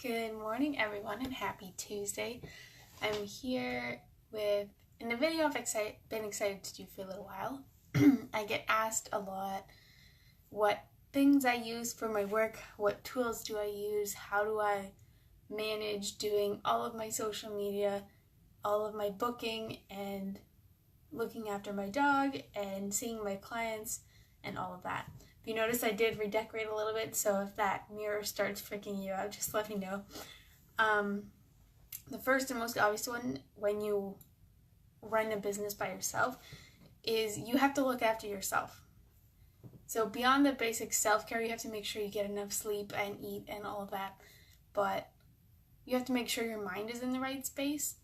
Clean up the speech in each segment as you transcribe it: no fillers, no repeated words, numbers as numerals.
Good morning, everyone, and happy Tuesday. I'm here in a video I've been excited to do for a little while. I get asked a lot what things I use for my work, what tools do I use, how do I manage doing all of my social media, all of my booking, and looking after my dog, and seeing my clients, and all of that. If you notice, I did redecorate a little bit, so if that mirror starts freaking you out, just let me know. The first and most obvious one when you run a business by yourself is you have to look after yourself. So beyond the basic self-care, you have to make sure you get enough sleep and eat and all of that, but you have to make sure your mind is in the right space.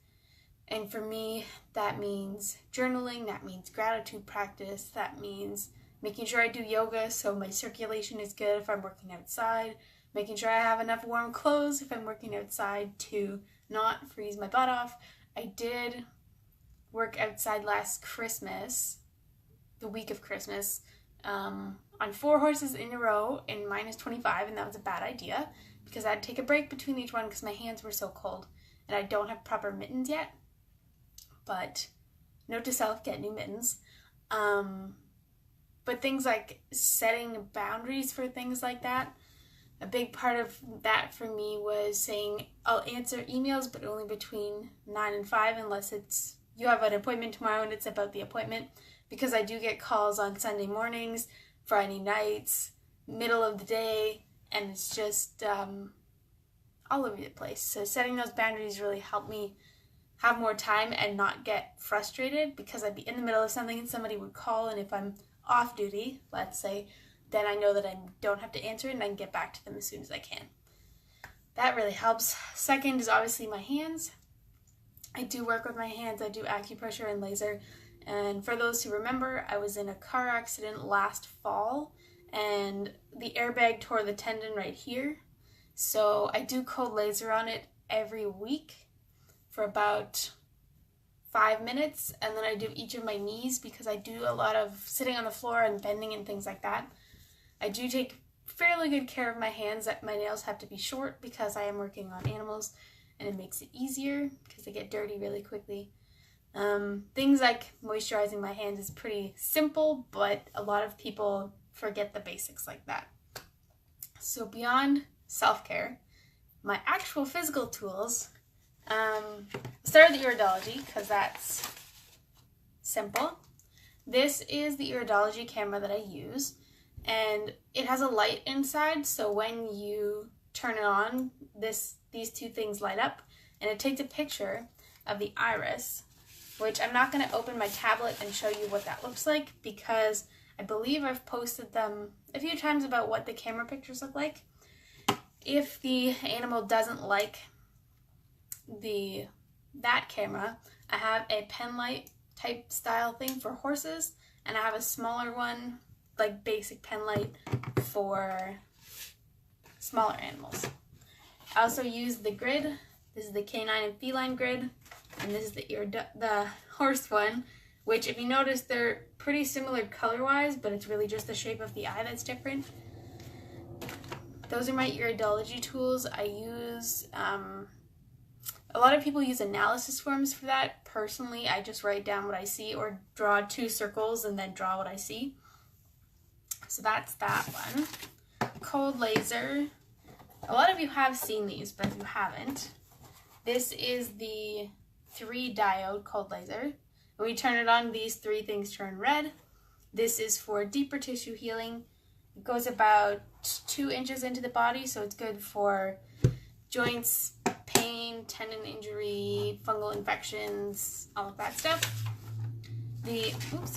And for me, that means journaling, that means gratitude practice, that means making sure I do yoga so my circulation is good if I'm working outside, making sure I have enough warm clothes if I'm working outside to not freeze my butt off. I did work outside last Christmas, the week of Christmas, on 4 horses in a row in -25, and that was a bad idea because I had to take a break between each one because my hands were so cold and I don't have proper mittens yet. But note to self, get new mittens. But things like setting boundaries for things like that, a big part of that for me was saying I'll answer emails but only between 9 and 5 unless it's you have an appointment tomorrow and it's about the appointment, because I do get calls on Sunday mornings, Friday nights, middle of the day, and it's just all over the place. So setting those boundaries really helped me have more time and not get frustrated, because I'd be in the middle of something and somebody would call, and if I'm off duty, let's say, then I know that I don't have to answer it and I can get back to them as soon as I can. That really helps. Second is obviously my hands. I do work with my hands. I do acupressure and laser. And for those who remember, I was in a car accident last fall and the airbag tore the tendon right here. So I do cold laser on it every week for about 5 minutes, and then I do each of my knees because I do a lot of sitting on the floor and bending and things like that. I do take fairly good care of my hands. That my nails have to be short because I am working on animals, and it makes it easier because they get dirty really quickly. Things like moisturizing my hands is pretty simple, but a lot of people forget the basics like that. So beyond self-care, my actual physical tools, start with the Iridology because that's simple. This is the Iridology camera that I use, and it has a light inside, so when you turn it on, these two things light up, and it takes a picture of the iris, which I'm not going to open my tablet and show you what that looks like because I believe I've posted them a few times about what the camera pictures look like. If the animal doesn't like that camera, I have a pen light type style thing for horses, and I have a smaller one, like basic pen light for smaller animals. I also use the grid. This is the canine and feline grid, and this is the horse one, which if you notice they're pretty similar color wise, but it's really just the shape of the eye that's different. Those are my Iridology tools. I use a lot of people use analysis forms for that. Personally, I just write down what I see or draw 2 circles and then draw what I see. So that's that one. Cold laser. A lot of you have seen these, but if you haven't, this is the 3 diode cold laser. When we turn it on, these 3 things turn red. This is for deeper tissue healing. It goes about 2 inches into the body, so it's good for joints, pain, tendon injury, fungal infections, all of that stuff.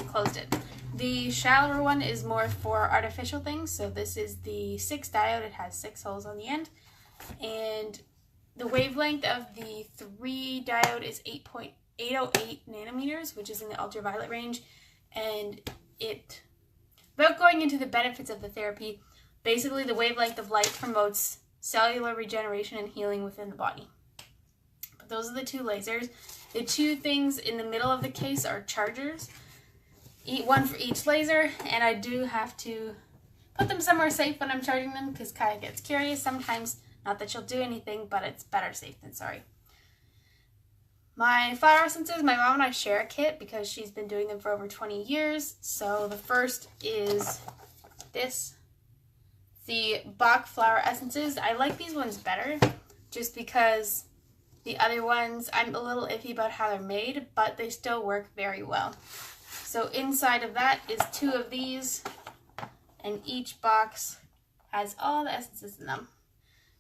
Closed it. The shallower one is more for artificial things. So this is the 6 diode. It has 6 holes on the end. And the wavelength of the 3 diode is 8.808 nanometers, which is in the ultraviolet range. And without going into the benefits of the therapy, basically the wavelength of light promotes cellular regeneration and healing within the body. But those are the 2 lasers. The 2 things in the middle of the case are chargers, one for each laser, and I do have to put them somewhere safe when I'm charging them because Kaya gets curious. Sometimes Not that she'll do anything, but it's better safe than sorry. My flower essences, my mom and I share a kit because she's been doing them for over 20 years. So the first is this, the Bach flower essences. I like these ones better just because the other ones, I'm a little iffy about how they're made, but they still work very well. So inside of that is 2 of these, and each box has all the essences in them.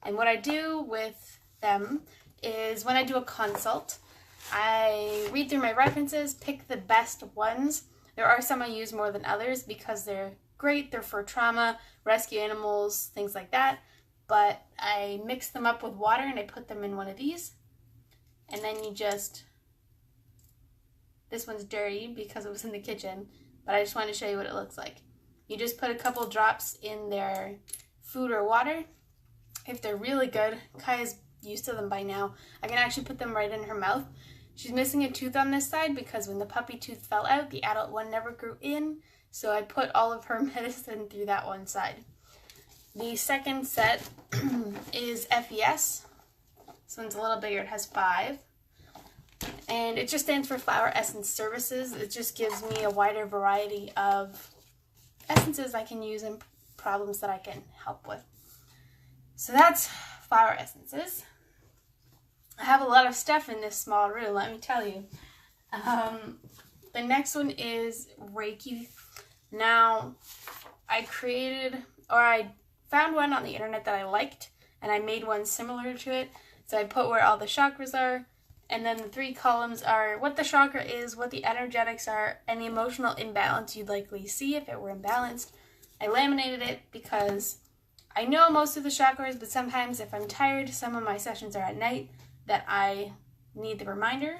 And what I do with them is when I do a consult, I read through my references, pick the best ones. There are some I use more than others because they're great. They're for trauma, rescue animals, things like that. But I mix them up with water and I put them in one of these. And then you just, this one's dirty because it was in the kitchen, but I just wanted to show you what it looks like. You just put a couple drops in their food or water. If they're really good, Kaya's used to them by now. I can actually put them right in her mouth. She's missing a tooth on this side because when the puppy tooth fell out, the adult one never grew in. So I put all of her medicine through that one side. The second set is FES. This one's a little bigger. It has 5. And it just stands for Flower Essence Services. It just gives me a wider variety of essences I can use and problems that I can help with. So that's flower essences. I have a lot of stuff in this small room, let me tell you. The next one is Reiki. Now, I found one on the internet that I liked, and I made one similar to it. So I put where all the chakras are, and then the 3 columns are what the chakra is, what the energetics are, and the emotional imbalance you'd likely see if it were imbalanced. I laminated it because I know most of the chakras, but sometimes if I'm tired, some of my sessions are at night, that I need the reminder.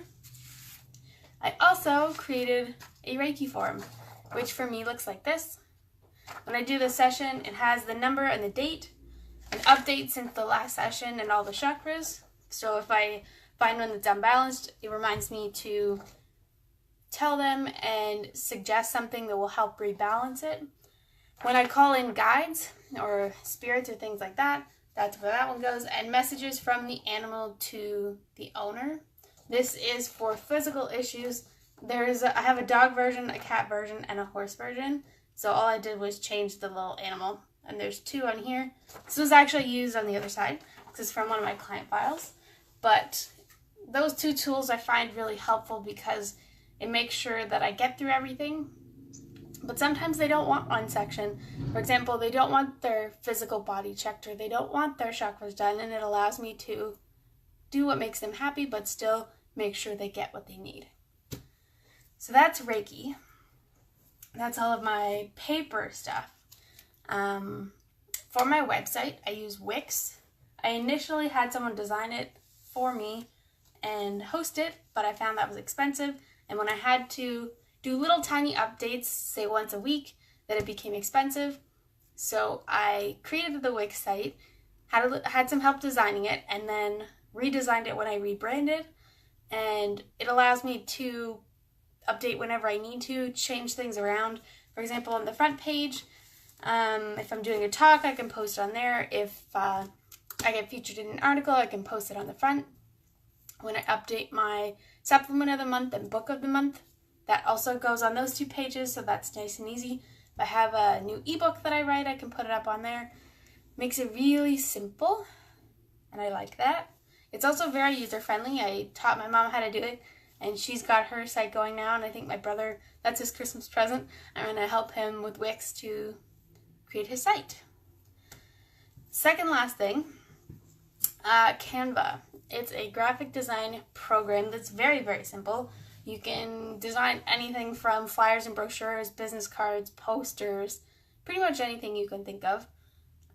I also created a Reiki form, which for me looks like this. When I do the session, it has the number and the date, an update since the last session and all the chakras. So if I find one that's unbalanced, it reminds me to tell them and suggest something that will help rebalance it. When I call in guides or spirits or things like that, that's where that one goes. And messages from the animal to the owner. This is for physical issues. I have a dog version, a cat version, and a horse version. So all I did was change the little animal. And there's 2 on here. This was actually used on the other side. This is from one of my client files. But those 2 tools I find really helpful because it makes sure that I get through everything. But sometimes they don't want one section. For example, they don't want their physical body checked or they don't want their chakras done, and it allows me to do what makes them happy but still make sure they get what they need. So that's Reiki. That's all of my paper stuff. For my website, I use Wix. I initially had someone design it for me and host it, but I found that was expensive, and when I had to do little tiny updates, say once a week, that it became expensive. So I created the Wix site, had some help designing it, and then redesigned it when I rebranded. And it allows me to update whenever I need to, change things around. For example, on the front page, if I'm doing a talk, I can post it on there. If I get featured in an article, I can post it on the front. When I update my supplement of the month and book of the month, that also goes on those 2 pages, so that's nice and easy. If I have a new ebook that I write, I can put it up on there. Makes it really simple, and I like that. It's also very user-friendly. I taught my mom how to do it, and she's got her site going now, and I think my brother, that's his Christmas present. I'm going to help him with Wix to create his site. Second last thing, Canva. It's a graphic design program that's very, very simple. You can design anything from flyers and brochures, business cards, posters, pretty much anything you can think of.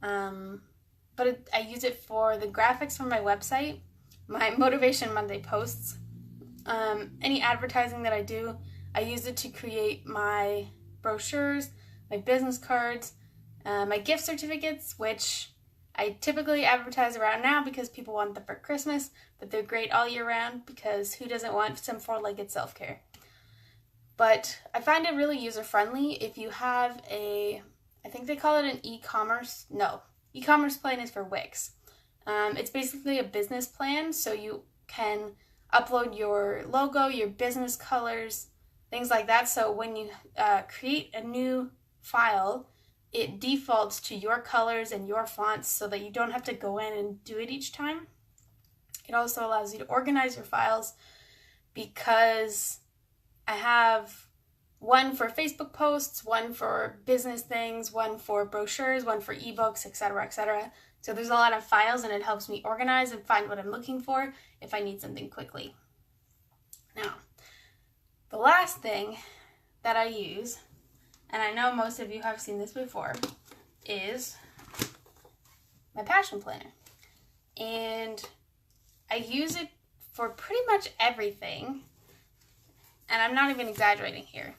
But I use it for the graphics for my website, my Motivation Monday posts, any advertising that I do. I use it to create my brochures, my business cards, my gift certificates, which I typically advertise around now because people want them for Christmas, but they're great all year round because who doesn't want some 4-legged self-care? But I find it really user-friendly. If you have I think they call it an e-commerce plane is for Wix. It's basically a business plan, so you can upload your logo, your business colors, things like that. So when you create a new file, it defaults to your colors and your fonts so that you don't have to go in and do it each time. It also allows you to organize your files, because I have one for Facebook posts, one for business things, one for brochures, one for ebooks, etc., etc. So there's a lot of files, and it helps me organize and find what I'm looking for if I need something quickly. Now, the last thing that I use, and I know most of you have seen this before, is my Passion Planner. And I use it for pretty much everything, and I'm not even exaggerating here.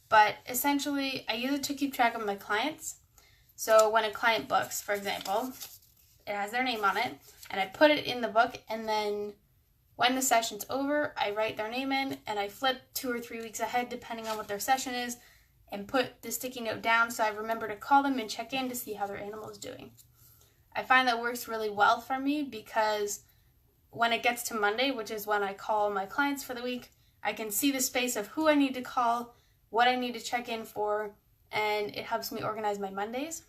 But essentially, I use it to keep track of my clients. So when a client books, for example, it has their name on it, and I put it in the book, and then when the session's over, I write their name in, and I flip 2 or 3 weeks ahead, depending on what their session is, and put the sticky note down so I remember to call them and check in to see how their animal is doing. I find that works really well for me, because when it gets to Monday, which is when I call my clients for the week, I can see the space of who I need to call, what I need to check in for, and it helps me organize my Mondays.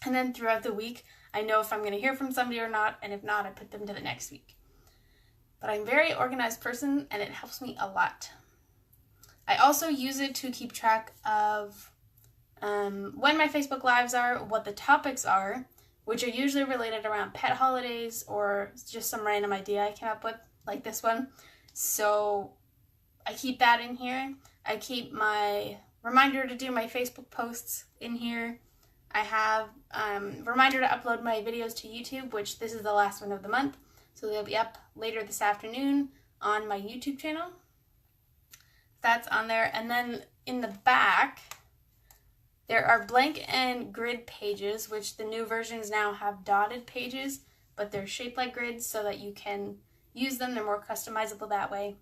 And then throughout the week, I know if I'm going to hear from somebody or not, and if not, I put them to the next week. But I'm a very organized person, and it helps me a lot. I also use it to keep track of when my Facebook Lives are, what the topics are, which are usually related around pet holidays or just some random idea I came up with, like this one. So I keep that in here. I keep my reminder to do my Facebook posts in here. I have reminder to upload my videos to YouTube, which this is the last one of the month. So they'll be up later this afternoon on my YouTube channel. That's on there. And then in the back, there are blank and grid pages, which the new versions now have dotted pages, but they're shaped like grids so that you can use them. They're more customizable that way.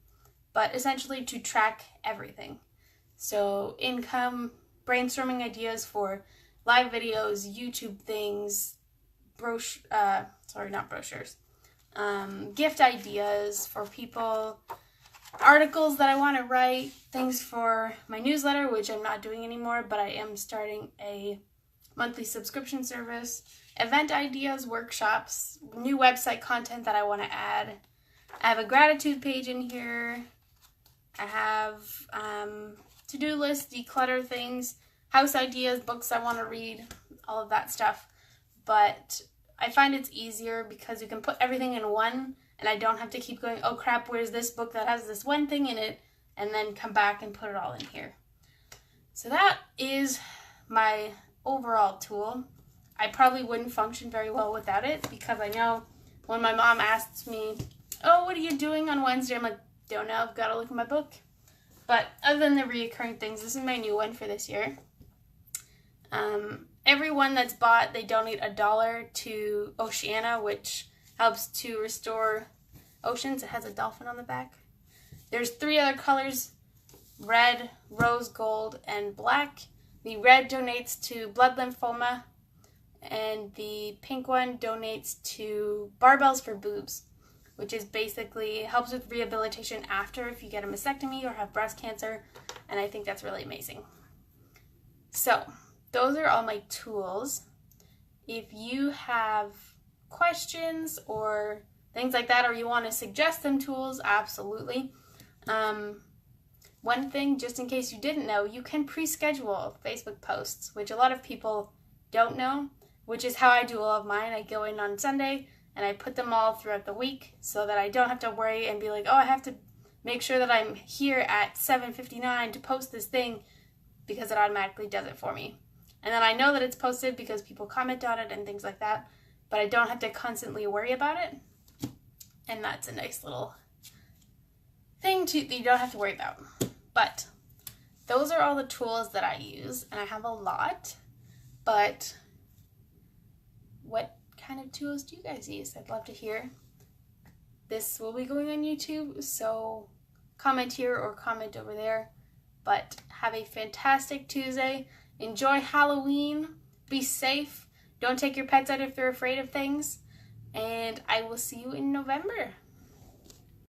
But essentially to track everything. So income, brainstorming ideas for live videos, YouTube things, not brochures, gift ideas for people, articles that I want to write, things for my newsletter, which I'm not doing anymore, but I am starting a monthly subscription service, event ideas, workshops, new website content that I want to add. I have a gratitude page in here. I have to-do lists, declutter things, house ideas, books I want to read, all of that stuff. But I find it's easier because you can put everything in one, and I don't have to keep going, oh crap, where's this book that has this one thing in it, and then come back and put it all in here. So that is my overall tool. I probably wouldn't function very well without it, because I know when my mom asks me, oh, what are you doing on Wednesday? I'm like, don't know, I've got to look at my book. But other than the reoccurring things, this is my new one for this year. Everyone that's bought, they donate $1 to Oceana, which helps to restore oceans. It has a dolphin on the back. There's 3 other colors, red, rose gold, and black. The red donates to blood lymphoma, and the pink one donates to Barbells for Boobs, which is basically helps with rehabilitation after if you get a mastectomy or have breast cancer, and I think that's really amazing. So those are all my tools. If you have questions or things like that, or you want to suggest some tools, absolutely. One thing, just in case you didn't know, you can pre-schedule Facebook posts, which a lot of people don't know, which is how I do all of mine. I go in on Sunday and I put them all throughout the week so that I don't have to worry and be like, oh, I have to make sure that I'm here at 7:59 to post this thing, because it automatically does it for me. And then I know that it's posted because people comment on it and things like that, but I don't have to constantly worry about it. And that's a nice little thing that you don't have to worry about. But those are all the tools that I use, and I have a lot. But what kind of tools do you guys use? I'd love to hear. This will be going on YouTube, so comment here or comment over there. But have a fantastic Tuesday. Enjoy Halloween. Be safe. Don't take your pets out if they're afraid of things. And I will see you in November.